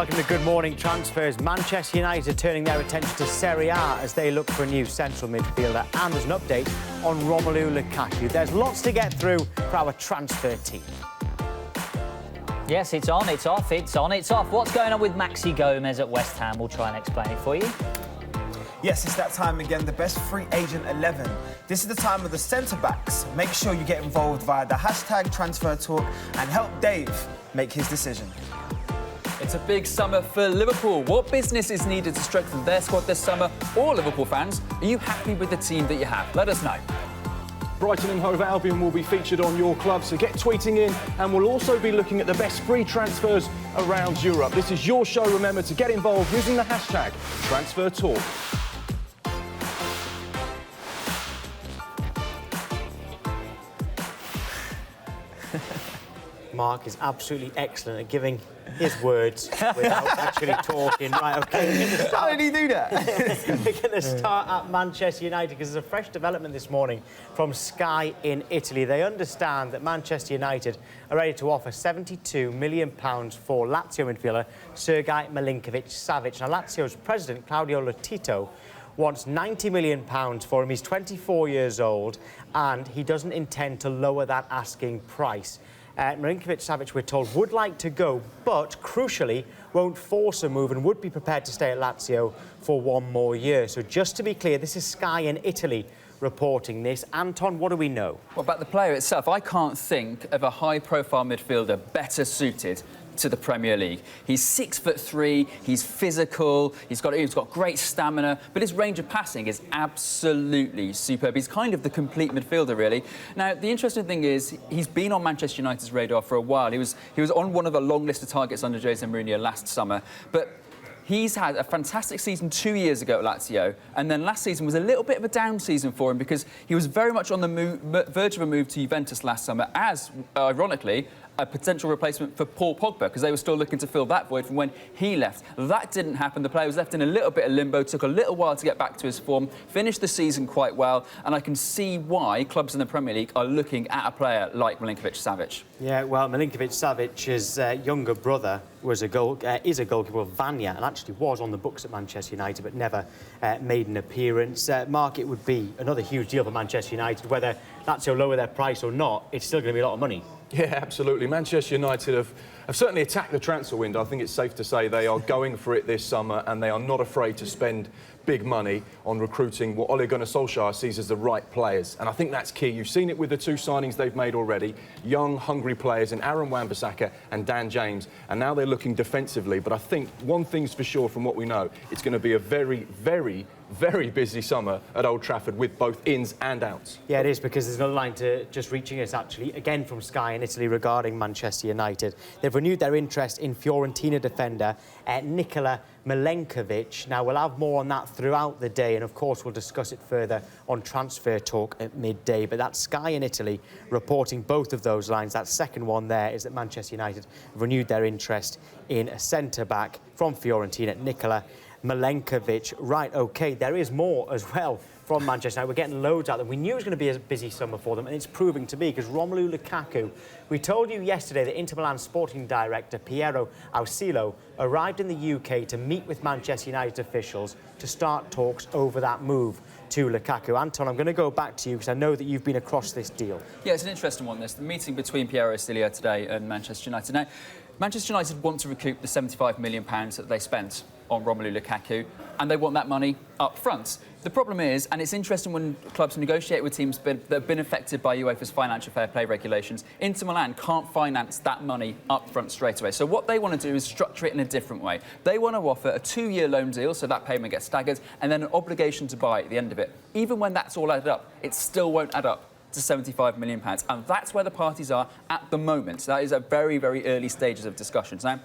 Welcome to Good Morning Transfers. Manchester United turning their attention to Serie A as they look for a new central midfielder. And there's an update on Romelu Lukaku. There's lots to get through for our transfer team. Yes, it's on, it's off, it's on, it's off. What's going on with Maxi Gomez at West Ham? We'll try and explain it for you. Yes, it's that time again, the best free agent 11. This is the time of the centre-backs. Make sure you get involved via the hashtag transfer talk and help Dave make his decision. It's a big summer for Liverpool. What business is needed to strengthen their squad this summer? Or Liverpool fans, are you happy with the team that you have? Let us know. Brighton and Hove Albion will be featured on your club, so get tweeting in, and we'll also be looking at the best free transfers around Europe. This is your show. Remember to get involved using the hashtag transfer talk. Mark is absolutely excellent at giving his words without actually talking. Right, OK. How did he do that? We're going to start at Manchester United because there's a fresh development this morning from Sky in Italy. They understand that Manchester United are ready to offer £72 million for Lazio midfielder Sergej Milinkovic-Savic. Now, Lazio's president, Claudio Lotito, wants £90 million for him. He's 24 years old and he doesn't intend to lower that asking price. Milinkovic-Savic, we're told, would like to go, but crucially won't force a move and would be prepared to stay at Lazio for one more year. So just to be clear, this is Sky in Italy reporting this. Anton, what do we know? Well, about the player itself, I can't think of a high-profile midfielder better suited to the Premier League. He's 6'3", he's physical, he's got great stamina, but his range of passing is absolutely superb. He's kind of the complete midfielder, really. Now, the interesting thing is he's been on Manchester United's radar for a while. He was on one of a long list of targets under Jose Mourinho last summer, but he's had a fantastic season 2 years ago at Lazio, and then last season was a little bit of a down season for him because he was very much on the verge of a move to Juventus last summer as, ironically, a potential replacement for Paul Pogba, because they were still looking to fill that void from when he left. That didn't happen. The player was left in a little bit of limbo, took a little while to get back to his form, finished the season quite well, and I can see why clubs in the Premier League are looking at a player like Milinkovic-Savic. Yeah, well, Milinkovic-Savic's younger brother is a goalkeeper of Vanya and actually was on the books at Manchester United but never made an appearance. Mark, it would be another huge deal for Manchester United. Whether Lazio lower their price or not, it's still going to be a lot of money. Yeah, absolutely. Manchester United have certainly attacked the transfer window. I think it's safe to say they are going for it this summer and they are not afraid to spend big money on recruiting what Ole Gunnar Solskjaer sees as the right players. And I think that's key. You've seen it with the two signings they've made already. Young, hungry players in Aaron Wan-Bissaka and Dan James. And now they're looking defensively. But I think one thing's for sure from what we know, it's going to be a very, very, very busy summer at Old Trafford with both ins and outs. Yeah, it is, because there's another line just reaching us, actually, again from Sky in Italy regarding Manchester United. They've renewed their interest in Fiorentina defender Nikola Milenkovic. Now, we'll have more on that throughout the day, and of course we'll discuss it further on Transfer Talk at midday. But that's Sky in Italy reporting both of those lines. That second one there is that Manchester United have renewed their interest in a centre-back from Fiorentina, Nikola Milenkovic. Right, OK, there is more as well from Manchester United. We're getting loads out of them. We knew it was going to be a busy summer for them, and it's proving to be, because Romelu Lukaku, we told you yesterday that Inter Milan sporting director Piero Ausilo arrived in the UK to meet with Manchester United officials to start talks over that move to Lukaku. Anton, I'm going to go back to you because I know that you've been across this deal. Yeah, it's an interesting one, this. The meeting between Piero Ausilo today and Manchester United. Now, Manchester United want to recoup the £75 million that they spent on Romelu Lukaku, and they want that money up front. The problem is, and it's interesting when clubs negotiate with teams that have been affected by UEFA's financial fair play regulations, Inter Milan can't finance that money up front straight away. So what they want to do is structure it in a different way. They want to offer a 2-year loan deal, so that payment gets staggered, and then an obligation to buy at the end of it. Even when that's all added up, it still won't add up to £75 million. And that's where the parties are at the moment. So that is at very, very early stages of discussions. Now,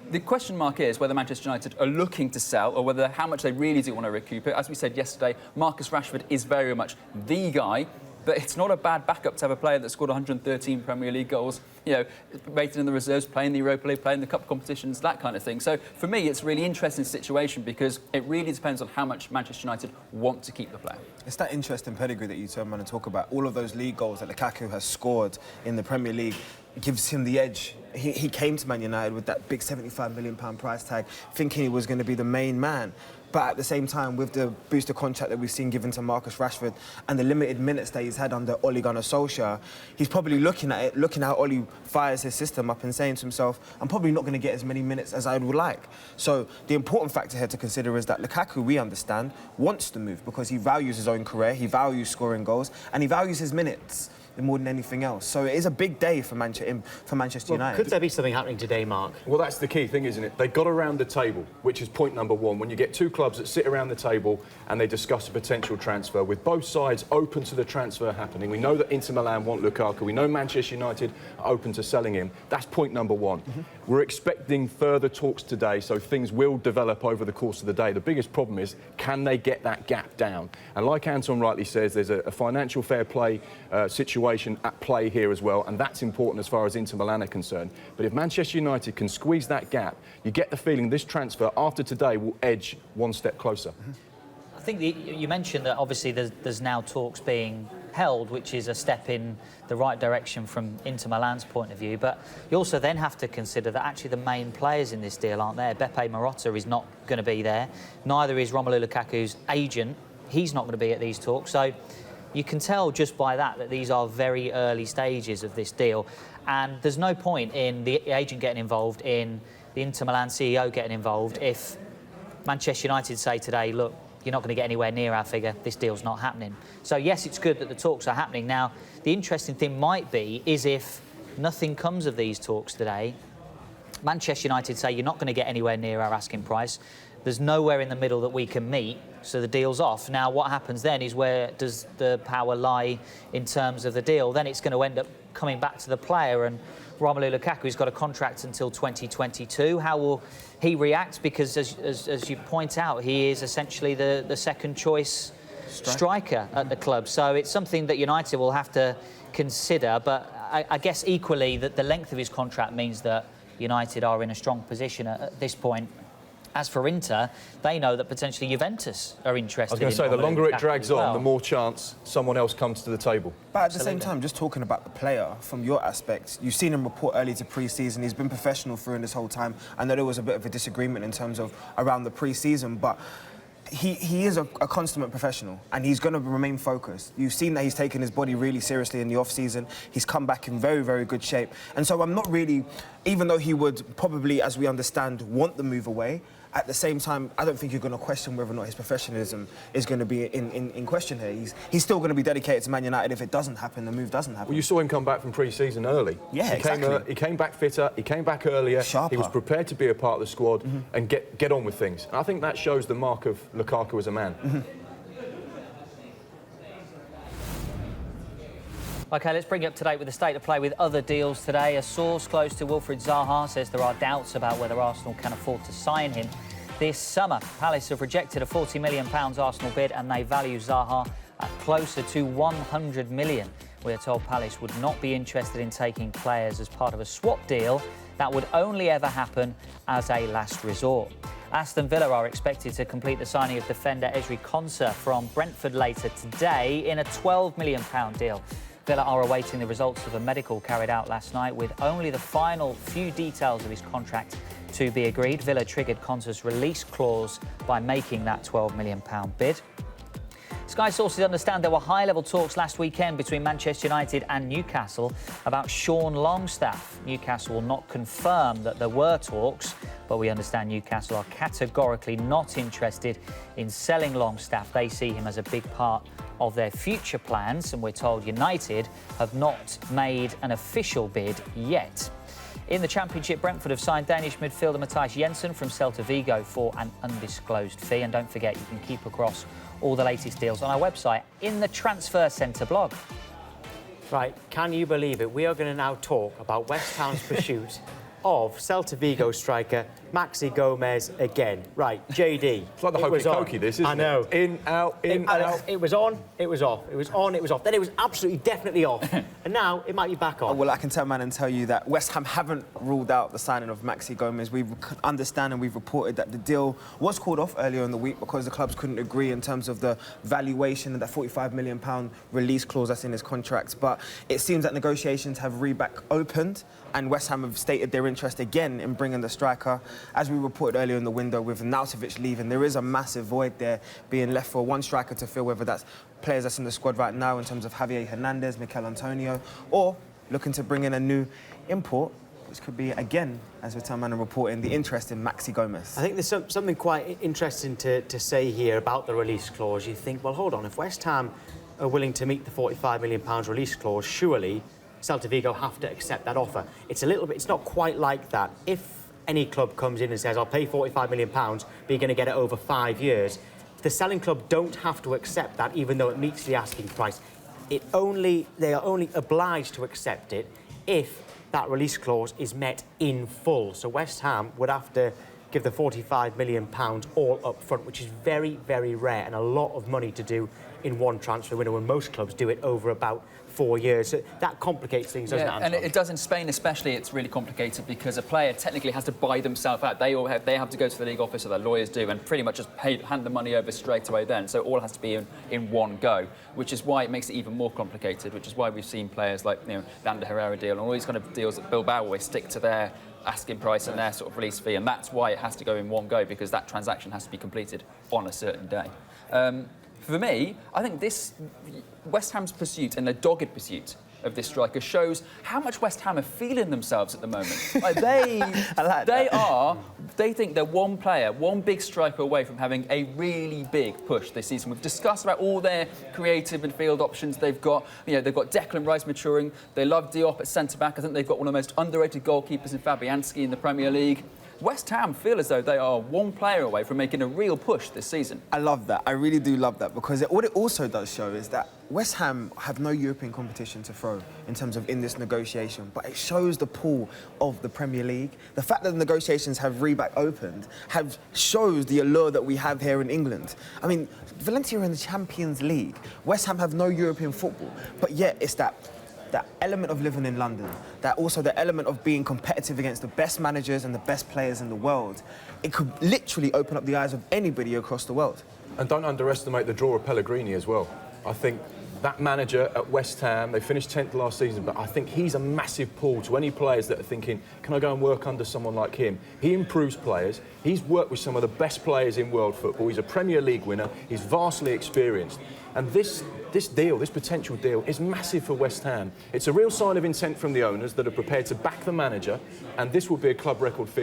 the question mark is whether Manchester United are looking to sell or whether how much they really do want to recoup it. As we said yesterday, Marcus Rashford is very much the guy, but it's not a bad backup to have a player that scored 113 Premier League goals, you know, rated in the reserves, playing the Europa League, playing the cup competitions, that kind of thing. So for me, it's a really interesting situation because it really depends on how much Manchester United want to keep the player. It's that interesting pedigree that you turn around and talk about. All of those league goals that Lukaku has scored in the Premier League. gives him the edge. He came to Man United with that big £75 million price tag, thinking he was going to be the main man. But at the same time, with the booster contract that we've seen given to Marcus Rashford and the limited minutes that he's had under Ole Gunnar Solskjaer, he's probably looking at it, looking how Ole fires his system up and saying to himself, I'm probably not going to get as many minutes as I would like. So the important factor here to consider is that Lukaku, we understand, wants to move because he values his own career, he values scoring goals, and he values his minutes more than anything else. So it is a big day for Manchester United. Could there be something happening today, Mark? Well, that's the key thing, isn't it? They got around the table, which is point number one. When you get two clubs that sit around the table and they discuss a potential transfer, with both sides open to the transfer happening. We know that Inter Milan want Lukaku. We know Manchester United are open to selling him. That's point number one. We're expecting further talks today, so things will develop over the course of the day. The biggest problem is, can they get that gap down? And like Anton rightly says, there's a financial fair play situation at play here as well, and that's important as far as Inter Milan are concerned. But if Manchester United can squeeze that gap, you get the feeling this transfer after today will edge one step closer. I think you mentioned that obviously there's now talks being held, which is a step in the right direction from Inter Milan's point of view. But you also then have to consider that actually the main players in this deal aren't there. Beppe Marotta is not going to be there. Neither is Romelu Lukaku's agent. He's not going to be at these talks. So you can tell just by that these are very early stages of this deal. And there's no point in the agent getting involved, in the Inter Milan CEO getting involved, if Manchester United say today, look, you're not going to get anywhere near our figure, this deal's not happening. So yes, it's good that the talks are happening. Now, the interesting thing might be is if nothing comes of these talks today, Manchester United say you're not going to get anywhere near our asking price, there's nowhere in the middle that we can meet, so the deal's off. Now, what happens then is, where does the power lie in terms of the deal? Then it's going to end up coming back to the player, and Romelu Lukaku's got a contract until 2022. How will he react? Because as you point out, he is essentially the second choice striker at the club. So it's something that United will have to consider. But I guess equally that the length of his contract means that United are in a strong position at this point. As for Inter, they know that potentially Juventus are interested. I was going to say, the longer it drags on, the more chance someone else comes to the table. But at the same time, just talking about the player from your aspect, you've seen him report early to pre-season. He's been professional through this whole time. I know there was a bit of a disagreement in terms of around the pre-season, but he is a consummate professional, and he's going to remain focused. You've seen that he's taken his body really seriously in the off-season. He's come back in very, very good shape. And so I'm not really, even though he would probably, as we understand, want the move away, at the same time, I don't think you're going to question whether or not his professionalism is going to be in question here. He's still going to be dedicated to Man United. If it doesn't happen, the move doesn't happen. Well, you saw him come back from pre-season early. Yeah, exactly. He came back fitter, he came back earlier. Sharper. He was prepared to be a part of the squad and get on with things. And I think that shows the mark of Lukaku as a man. OK, let's bring you up to date with the state of play with other deals today. A source close to Wilfried Zaha says there are doubts about whether Arsenal can afford to sign him this summer. Palace have rejected a £40 million Arsenal bid, and they value Zaha at closer to £100 million. We are told Palace would not be interested in taking players as part of a swap deal. That would only ever happen as a last resort. Aston Villa are expected to complete the signing of defender Ezri Konsa from Brentford later today in a £12 million deal. Villa are awaiting the results of a medical carried out last night, with only the final few details of his contract to be agreed. Villa triggered Konsa's release clause by making that £12 million bid. Sky sources understand there were high-level talks last weekend between Manchester United and Newcastle about Sean Longstaff. Newcastle will not confirm that there were talks, but we understand Newcastle are categorically not interested in selling Longstaff. They see him as a big part of their future plans, and we're told United have not made an official bid yet. In the Championship, Brentford have signed Danish midfielder Matthijs Jensen from Celta Vigo for an undisclosed fee. And don't forget, you can keep across all the latest deals on our website in the Transfer Centre blog. Right, can you believe it? We are going to now talk about West Ham's pursuit of Celta Vigo striker Maxi Gomez again. Right, JD. It's like the hokey cokey, this, isn't it? I know. In, out, out. It was on, it was off. It was on, it was off. Then it was absolutely, definitely off. And now it might be back on. Well, I can turn man and tell you that West Ham haven't ruled out the signing of Maxi Gomez. We understand and we've reported that the deal was called off earlier in the week because the clubs couldn't agree in terms of the valuation and that £45 million release clause that's in his contract. But it seems that negotiations have back opened, and West Ham have stated their interest again in bringing the striker. As we reported earlier in the window, with Nautovic leaving, there is a massive void there being left for one striker to fill, whether that's players that's in the squad right now in terms of Javier Hernandez, Mikel Antonio, or looking to bring in a new import, which could be, again, as we're telling man and reporting, the interest in Maxi Gomez. I think there's something quite interesting to say here about the release clause. You think, well, hold on, if West Ham are willing to meet the £45 million release clause, surely Celta Vigo have to accept that offer. It's it's not quite like that. If any club comes in and says, I'll pay £45 million, but you're going to get it over 5 years, the selling club don't have to accept that, even though it meets the asking price. They are only obliged to accept it if that release clause is met in full. So West Ham would have to give the £45 million all up front, which is very, very rare and a lot of money to do in one transfer window, when most clubs do it over about 4 years. So that complicates things, doesn't it, Anton? And it does in Spain especially. It's really complicated because a player technically has to buy themselves out. They have to go to the league office, or their lawyers do, and pretty much just hand the money over straight away then. So it all has to be in one go, which is why it makes it even more complicated, which is why we've seen players like, the Ander Herrera deal and all these kind of deals that Bilbao always stick to their asking price and their sort of release fee, and that's why it has to go in one go, because that transaction has to be completed on a certain day. For me, I think this West Ham's pursuit and their dogged pursuit of this striker shows how much West Ham are feeling themselves at the moment. Like they think they're one player, one big striker away from having a really big push this season. We've discussed about all their creative midfield options they've got. They've got Declan Rice maturing. They love Diop at centre-back. I think they've got one of the most underrated goalkeepers in Fabianski in the Premier League. West Ham feel as though they are one player away from making a real push this season. I love that. I really do love that, because what it also does show is that West Ham have no European competition to throw in terms of in this negotiation, but it shows the pull of the Premier League. The fact that the negotiations have back opened shows the allure that we have here in England. I mean, Valencia are in the Champions League. West Ham have no European football, but yet it's that element of living in London, that also the element of being competitive against the best managers and the best players in the world. It could literally open up the eyes of anybody across the world. And don't underestimate the draw of Pellegrini as well. I think that manager at West Ham, they finished 10th last season, but I think he's a massive pull to any players that are thinking, can I go and work under someone like him? He improves players. He's worked with some of the best players in world football. He's a Premier League winner. He's vastly experienced. And this potential deal is massive for West Ham. It's a real sign of intent from the owners that are prepared to back the manager, and this will be a club record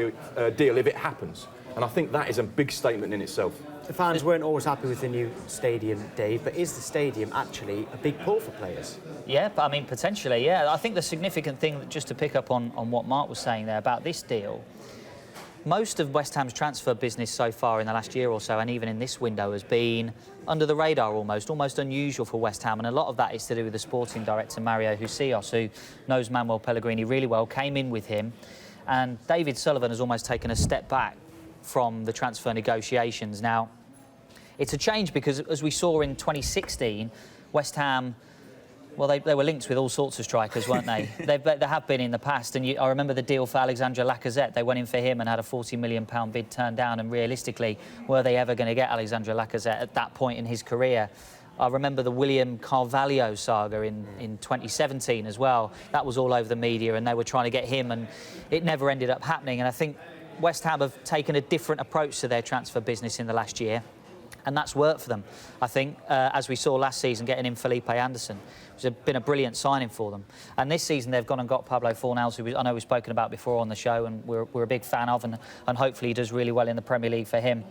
deal if it happens. And I think that is a big statement in itself. The fans weren't always happy with the new stadium, Dave, but is the stadium actually a big pull for players? Yeah, but I mean, potentially, yeah. I think the significant thing, just to pick up on what Mark was saying there about this deal, most of West Ham's transfer business so far in the last year or so, and even in this window, has been under the radar almost unusual for West Ham. And a lot of that is to do with the sporting director, Mario Husillos, who knows Manuel Pellegrini really well, came in with him. And David Sullivan has almost taken a step back from the transfer negotiations. Now, it's a change because, as we saw in 2016, West Ham, well, they were linked with all sorts of strikers, weren't they? They have been in the past. And I remember the deal for Alexandre Lacazette. They went in for him and had a £40 million bid turned down. And realistically, were they ever going to get Alexandre Lacazette at that point in his career? I remember the William Carvalho saga in 2017 as well. That was all over the media, and they were trying to get him, and it never ended up happening. And I think West Ham have taken a different approach to their transfer business in the last year, and that's worked for them. I think, as we saw last season, getting in Felipe Anderson, it's been a brilliant signing for them. And this season, they've gone and got Pablo Fornals, who I know we've spoken about before on the show, and we're a big fan of, and hopefully he does really well in the Premier League for him.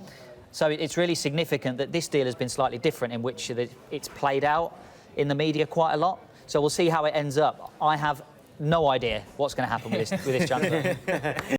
So it's really significant that this deal has been slightly different, in which it's played out in the media quite a lot. So we'll see how it ends up. I have no idea what's going to happen with this transfer.